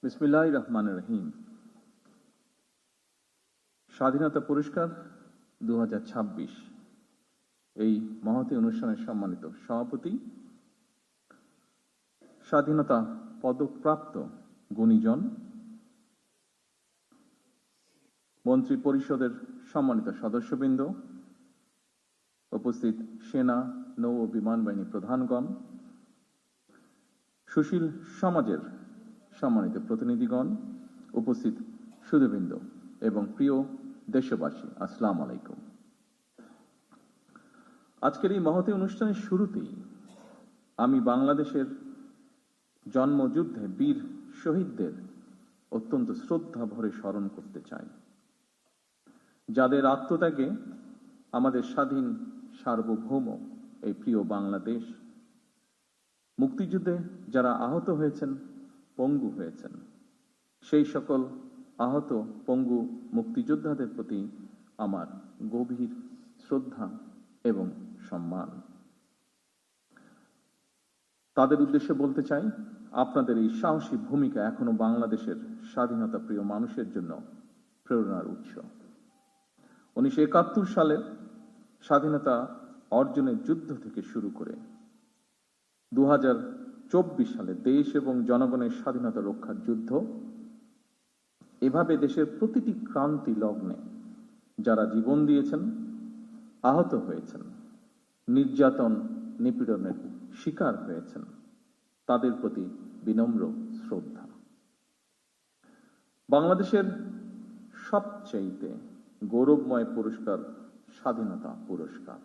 বিসমিল্লাহির রহমানির রহিম। স্বাধীনতা পুরস্কার 2026 এই মহতী অনুষ্ঠানের সম্মানিত সভাপতি, স্বাধীনতা পদকপ্রাপ্ত গুণীজন, মন্ত্রী পরিষদের সম্মানিত সদস্যবৃন্দ, উপস্থিত সেনা, নৌ ও বিমান বাহিনী প্রধানগণ, সুশীল সমাজের সম্মানিত প্রতিনিধিগণ, উপস্থিত সুধীবৃন্দ এবং প্রিয় দেশবাসী, আসসালামু আলাইকুম। আজকের এই মহতী অনুষ্ঠানের শুরুতেই আমি বাংলাদেশের জন্মযুদ্ধে বীর শহীদদের অত্যন্ত শ্রদ্ধা ভরে স্মরণ করতে চাই, যাদের আত্মত্যাগে আমাদের স্বাধীন সার্বভৌম এই প্রিয় বাংলাদেশ, মুক্তিযুদ্ধে যারা আহত হয়েছেন, পঙ্গু হয়েছেন, সেই সকল আহত পঙ্গু মুক্তিযোদ্ধাদের প্রতি আমার গভীর শ্রদ্ধা এবং সম্মান। তাদের উদ্দেশ্যে বলতে চাই, আপনাদের এই সাহসী ভূমিকা এখনো বাংলাদেশের স্বাধীনতা প্রিয় মানুষের জন্য প্রেরণার উৎস। 1971 সালের স্বাধীনতা অর্জনের যুদ্ধ থেকে শুরু করে 2024 সালে দেশ এবং জনগণের স্বাধীনতা রক্ষার যুদ্ধ, এভাবে দেশের প্রতিটি ক্রান্তি লগ্নে যারা জীবন দিয়েছেন, আহত হয়েছেন, নির্যাতন নিপীড়নের শিকার হয়েছেন, তাদের প্রতি বিনম্র শ্রদ্ধা। বাংলাদেশের সবচেয়ে গৌরবময় পুরস্কার স্বাধীনতা পুরস্কার।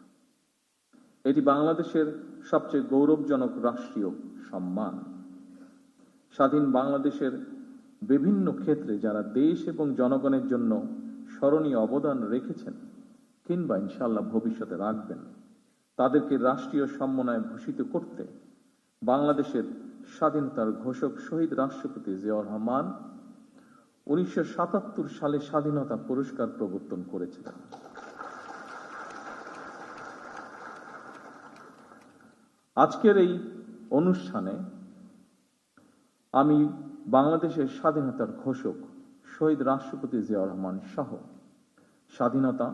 এটি বাংলাদেশের সবচেয়ে গৌরবজনক রাষ্ট্রীয় সম্মান। স্বাধীন বাংলাদেশের বিভিন্ন ক্ষেত্রে যারা দেশ এবং জনগণের জন্য স্মরণীয় অবদান রেখেছেন কিংবা ইনশাআল্লাহ ভবিষ্যতে রাখবেন, তাদেরকে রাষ্ট্রীয় সম্মাননায় ভূষিত করতে বাংলাদেশের স্বাধীনতার ঘোষক শহীদ রাষ্ট্রপতি জিয়াউর রহমান 1977 সালে স্বাধীনতা পুরস্কার প্রবর্তন করেছিলেন। আজকের এই অনুষ্ঠানে আমি বাংলাদেশের স্বাধীনতার ঘোষক শহীদ রাষ্ট্রপতি জিয়াউর রহমান সহ স্বাধীনতা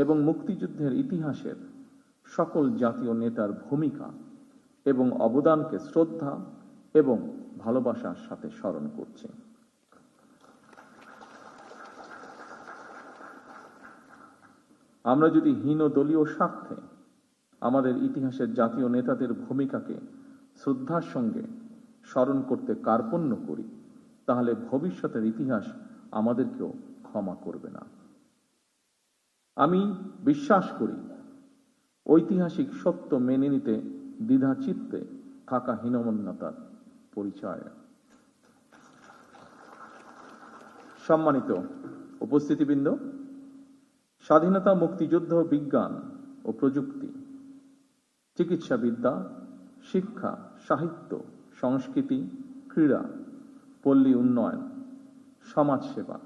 এবং মুক্তিযুদ্ধের ইতিহাসের সকল জাতীয় নেতার ভূমিকা এবং অবদানকে শ্রদ্ধা এবং ভালোবাসার সাথে স্মরণ করছি। আমরা যদি হীন দলীয় স্বার্থে আমাদের ইতিহাসের জাতীয় নেতাদের ভূমিকাকে শ্রদ্ধার সঙ্গে স্মরণ করতে কার্পণ্য করি, তাহলে ভবিষ্যতের ইতিহাস আমাদেরকেও ক্ষমা করবে না। আমি বিশ্বাস করি, ঐতিহাসিক সত্য মেনে নিতে দ্বিধাচিত্তে থাকা হীনমন্যতার পরিচয়। সম্মানিত উপস্থিতিবৃন্দ, স্বাধীনতা, মুক্তিযুদ্ধ, বিজ্ঞান ও প্রযুক্তি, চিকিৎসাবিদ্যা, শিক্ষা, সাহিত্য, সংস্কৃতি, ক্রীড়া, পল্লী উন্নয়ন, সমাজসেবা,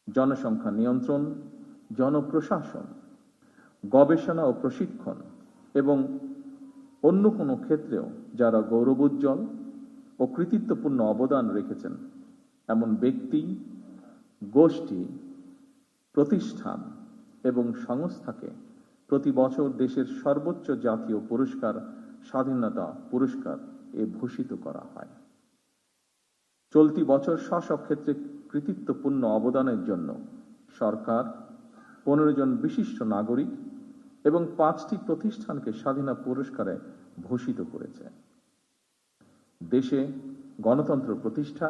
জনসংখ্যা নিয়ন্ত্রণ, জনপ্রশাসন, গবেষণা ও প্রশিক্ষণ এবং অন্য কোনো ক্ষেত্রেও যারা গৌরবোজ্জ্বল ও কৃতিত্বপূর্ণ অবদান রেখেছেন, এমন ব্যক্তি, গোষ্ঠী, প্রতিষ্ঠান এবং সংস্থাকে প্রতি বছর দেশের সর্বোচ্চ জাতীয় পুরস্কার স্বাধীনতা পুরস্কার ভূষিত করা হয়। চলতি বছর স্ব ক্ষেত্রে কৃতিত্বপূর্ণ অবদানের জন্য সরকার 15 জন বিশিষ্ট নাগরিক এবং 5টি প্রতিষ্ঠানকে স্বাধীনতা পুরস্কারে ভূষিত করেছে। দেশে গণতন্ত্র প্রতিষ্ঠা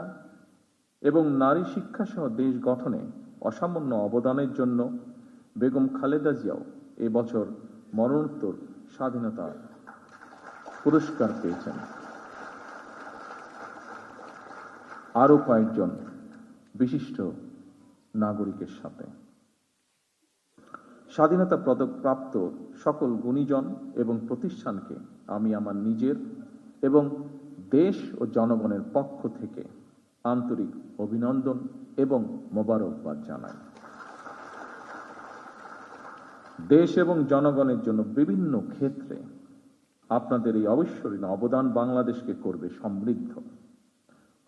এবং নারী শিক্ষা সহ দেশ গঠনে অসামান্য অবদানের জন্য বেগম খালেদা জিয়াও এবছর মরণোত্তর স্বাধীনতা পুরস্কার পেয়েছেন। আরো কয়েকজন বিশিষ্ট নাগরিকের সাথে স্বাধীনতা পদকপ্রাপ্ত সকল গুণীজন এবং প্রতিষ্ঠানকে আমি আমার নিজের এবং দেশ ও জনগণের পক্ষ থেকে আন্তরিক অভিনন্দন এবং মোবারকবাদ জানাই। দেশ এবং জনগণের জন্য বিভিন্ন ক্ষেত্রে আপনাদের এই অবিস্মরণীয় অবদান বাংলাদেশকে করবে সমৃদ্ধ।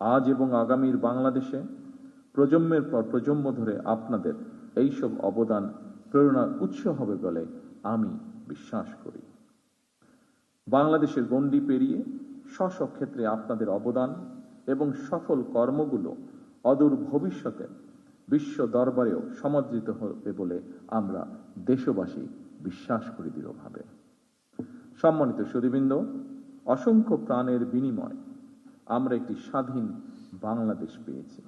আজ এবং আগামীর বাংলাদেশে প্রজন্মের পর প্রজন্ম ধরে আপনাদের এইসব অবদান প্রেরণার উৎস হবে বলে আমি বিশ্বাস করি। বাংলাদেশের গণ্ডি পেরিয়ে স্ব ক্ষেত্রে আপনাদের অবদান এবং সফল কর্মগুলো অদূর ভবিষ্যতে বিশ্ব দরবারেও সমাদৃত হবে বলে আমরা দেশবাসী বিশ্বাস করি দৃঢ়ভাবে। সম্মানিত সুধীবৃন্দ, অসংখ্য প্রাণের বিনিময়ে আমরা একটি স্বাধীন বাংলাদেশ পেয়েছি।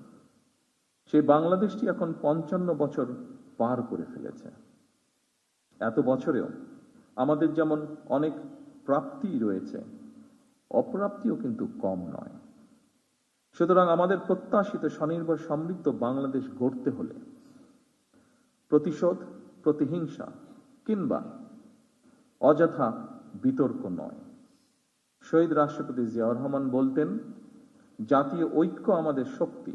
সেই বাংলাদেশটি এখন 55 বছর পার করে ফেলেছে। এত বছরেও আমাদের যেমন অনেক প্রাপ্তি রয়েছে, অপ্রাপ্তিও কিন্তু কম নয়। সুতরাং আমাদের প্রত্যাশিত স্বনির্ভর সমৃদ্ধ বাংলাদেশ গড়তে হলে প্রতিশোধ, প্রতিহিংসা কিংবা অযথা বিতর্ক নয়। শহীদ রাষ্ট্রপতি জিয়াউর রহমান বলতেন, জাতীয় ঐক্য আমাদের শক্তি,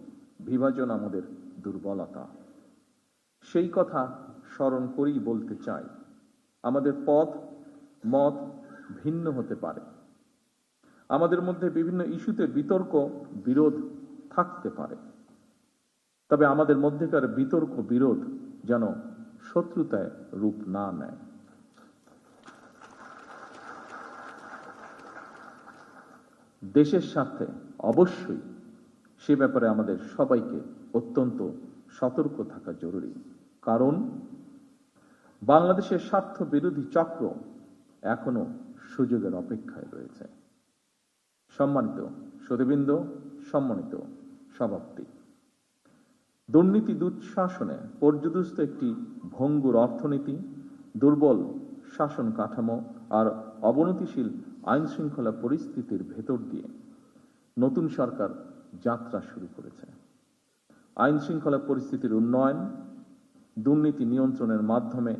বিভাজন আমাদের দুর্বলতা। সেই কথা স্মরণ করেই বলতে চাই, আমাদের পথ মত ভিন্ন হতে পারে, আমাদের মধ্যে বিভিন্ন ইস্যুতে বিতর্ক বিরোধ থাকতে পারে, তবে আমাদের মধ্যেকার বিতর্ক বিরোধ যেন শত্রুতায় রূপ না নেয়। দেশের স্বার্থে অবশ্যই সে ব্যাপারে আমাদের সবাইকে অত্যন্ত সতর্ক থাকা জরুরি, কারণ বাংলাদেশের স্বার্থ বিরোধী চক্র এখনো সুযোগের অপেক্ষায় রয়েছে। সম্মানিত সুধীবৃন্দ, সম্মানিত সভাপতি, দুর্নীতি দুঃশাসনে পর্যুদস্ত একটি ভঙ্গুর অর্থনীতি, দুর্বল শাসন কাঠামো আর অবনতিশীল আইন শৃঙ্খলা পরিস্থিতির ভেতর দিয়ে নতুন সরকার যাত্রা শুরু করেছে। আইন শৃঙ্খলা পরিস্থিতির উন্নয়ন, দুর্নীতি নিয়ন্ত্রণের মাধ্যমে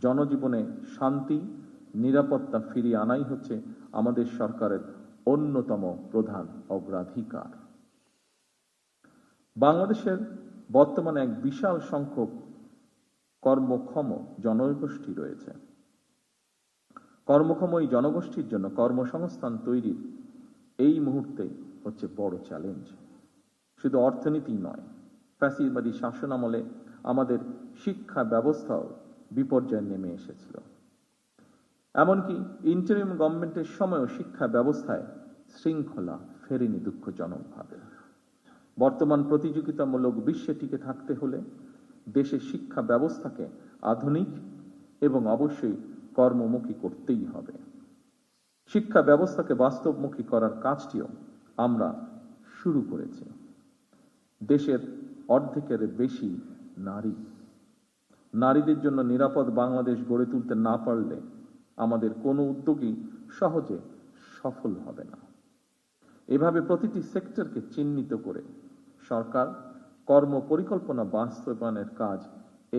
জনজীবনে শান্তি, নিরাপত্তা ফিরিয়ে আনাই হচ্ছে আমাদের সরকারের অন্যতম প্রধান অগ্রাধিকার। বাংলাদেশের বর্তমানে এক বিশাল সংখ্যক কর্মক্ষম জনগোষ্ঠী রয়েছে। কর্মক্ষম এই জনগোষ্ঠীর জন্য কর্মসংস্থান তৈরির এই মুহূর্তে হচ্ছে বড় চ্যালেঞ্জ। শুধু অর্থনীতি নয়, ফ্যাসিবাদী শাসন আমলে আমাদের শিক্ষা ব্যবস্থাও বিপর্যয়ে নেমে এসেছিল। এমনকি ইন্টারিম গভর্নমেন্টের সময়ও শিক্ষা ব্যবস্থায় শৃঙ্খলা ফেরেনি দুঃখজনকভাবে। বর্তমান প্রতিযোগিতামূলক বিশ্বে টিকে থাকতে হলে দেশের শিক্ষা ব্যবস্থাকে আধুনিক এবং অবশ্যই কর্মমুখী করতেই হবে। শিক্ষা ব্যবস্থাকে বাস্তবমুখী করার কাজটিও আমরা শুরু করেছি। দেশের অর্ধেকের বেশি নারী। নারীদের জন্য নিরাপদ বাংলাদেশ গড়ে তুলতে না পারলে আমাদের কোনো উদ্যোগই সহজে সফল হবে না। এভাবে প্রতিটি সেক্টরকে চিহ্নিত করে সরকার কর্ম পরিকল্পনা বাস্তবায়নের কাজ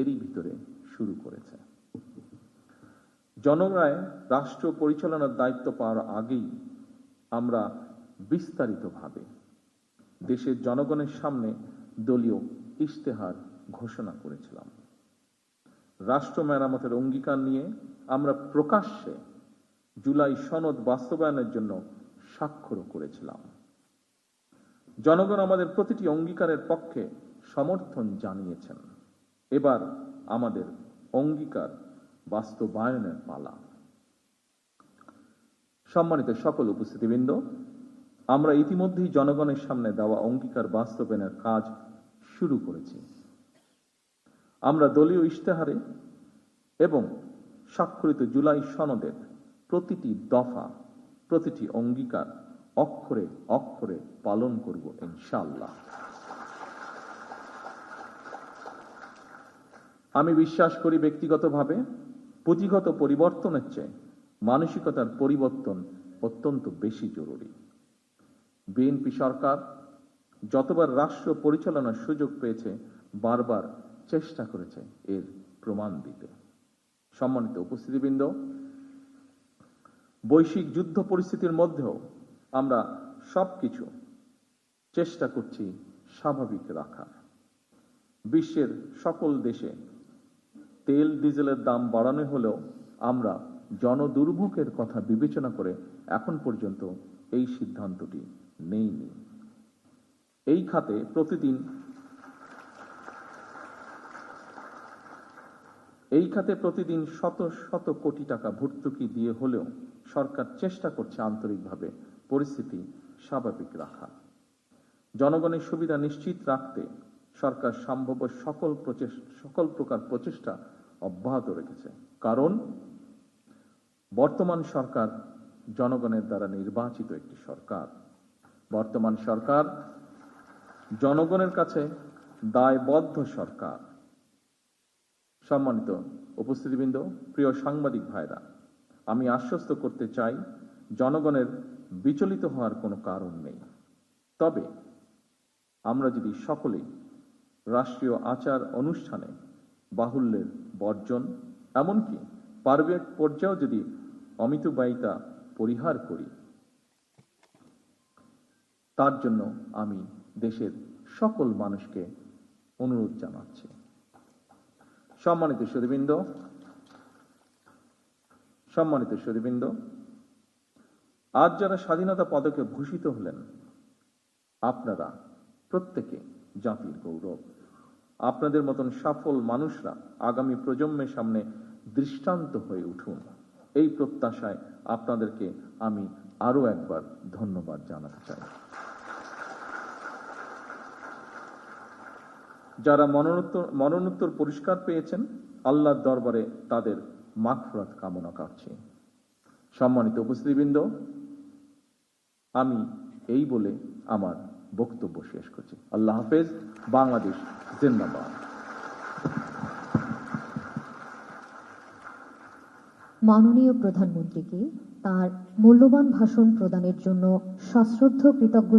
এরই ভিতরে শুরু করেছে। জনগণের রাষ্ট্র পরিচালনার দায়িত্ব পাওয়ার আগেই আমরা বিস্তারিতভাবে দেশের জনগণের সামনে দলীয় ইশতেহার ঘোষণা করেছিলাম। রাষ্ট্র মেরামতের অঙ্গীকার নিয়ে আমরা প্রকাশ্যে জুলাই সনদ বাস্তবায়নের জন্য স্বাক্ষর করেছিলাম। জনগণ আমাদের প্রতিটি অঙ্গীকারের পক্ষে সমর্থন জানিয়েছেন। এবার আমাদের অঙ্গীকার বাস্তবায়নের পালা। সম্মানিত সকল উপস্থিতিবৃন্দ, আমরা ইতিমধ্যেই জনগণের সামনে দেওয়া অঙ্গীকার বাস্তবায়নের কাজ শুরু করেছি। আমরা দলীয় ইশতেহারে এবং স্বাক্ষরিত জুলাই সনদের প্রতিটি দফা, প্রতিটি অঙ্গীকার অক্ষরে অক্ষরে পালন করব ইনশাআল্লাহ। আমি বিশ্বাস করি ব্যক্তিগতভাবে পুঁথিগত পরিবর্তনের চেয়ে মানসিকতার পরিবর্তন অত্যন্ত বেশি জরুরি। বিএনপি সরকার যতবার রাষ্ট্র পরিচালনার সুযোগ পেয়েছে বারবার চেষ্টা করেছে এর প্রমাণ দিতে। সম্মানিত উপস্থিতিবৃন্দ, বৈশ্বিক যুদ্ধ পরিস্থিতির মধ্যেও আমরা সবকিছু চেষ্টা করছি স্বাভাবিক রাখার। বিশ্বের সকল দেশে তেল ডিজেলের দাম বাড়ানো হলেও আমরা জনদুর্ভোগের কথা বিবেচনা করে এখন পর্যন্ত এই সিদ্ধান্তটি নেইনি। এই খাতে প্রতিদিন শত শত কোটি টাকা ভর্তুকি দিয়ে হলেও সরকার চেষ্টা করছে আন্তরিকভাবে পরিস্থিতি স্বাভাবিক রাখা। জনগণের সুবিধা নিশ্চিত রাখতে সরকার সম্ভাব্য সকল প্রকার প্রচেষ্টা অব্যাহত রেখেছে। কারণ বর্তমান সরকার জনগণের দ্বারা নির্বাচিত একটি সরকার। বর্তমান সরকার জনগণের কাছে দায়বদ্ধ সরকার। সম্মানিত উপস্থিতিবৃন্দ, প্রিয় সাংবাদিক ভাইরা, আমি আশ্বস্ত করতে চাই জনগণের বিচলিত হওয়ার কোনো কারণ নেই। তবে আমরা যদি সকলেই রাষ্ট্রীয় আচার অনুষ্ঠানে বাহুল্যের বর্জন, এমনকি পারিবারিক পর্যায়েও যদি অমিতব্যয়িতা পরিহার করি, তার জন্য আমি দেশের সকল মানুষকে অনুরোধ জানাচ্ছি। সম্মানিত সুধীবৃন্দ, আজ যারা স্বাধীনতা পদকে ভূষিত হলেন, আপনারা প্রত্যেকে জাতির গৌরব। আপনাদের মতন সফল মানুষরা আগামী প্রজন্মের সামনে দৃষ্টান্ত হয়ে উঠুন। এই প্রত্যাশায় আপনাদেরকে আমি আরো একবার ধন্যবাদ জানাতে চাই। যারা মরণোত্তর পুরস্কার পেয়েছেন, আল্লাহর দরবারে তাদের মাগফিরাত কামনা করছি। সম্মানিত উপস্থিতিবৃন্দ, আমি এই বলে আমার বক্তব্য শেষ করছি। আল্লাহ হাফেজ। বাংলাদেশ জিন্দাবাদ। মাননীয় প্রধানমন্ত্রীকে তার মূল্যবান ভাষণ প্রদানের জন্য সশ্রদ্ধ কৃতজ্ঞতা